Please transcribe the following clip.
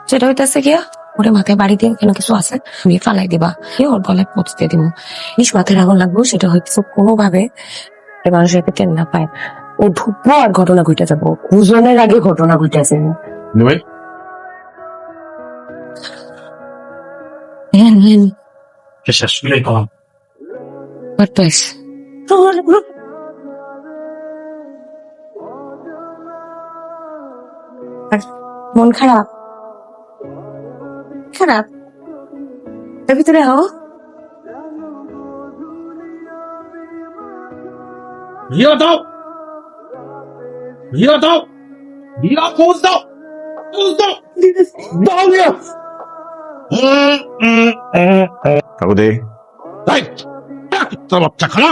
সেটা হইতেছে গিয়া ওরে মাথায় বাড়ি দিয়ে কেন কিছু আছে আমি ফালাই দিবা ওর গলায় পচতে দিব ইস মাথায় আগুন লাগবো সেটা হচ্ছে কোনোভাবে মানুষের টেন না পায় ও ঢুকবো আর ঘটনা ঘটে যাবো ওজনের আগে ঘটনা ঘটেছে ভাই শেষ কলাম মন খারাপ খারাপ এর ভিতরে হও লিয়া দাও লিয়া দাও লিয়া পোজ দাও পোজ দাও দাও লিয়া কাগদে তাই তোর বাচ্চা খানা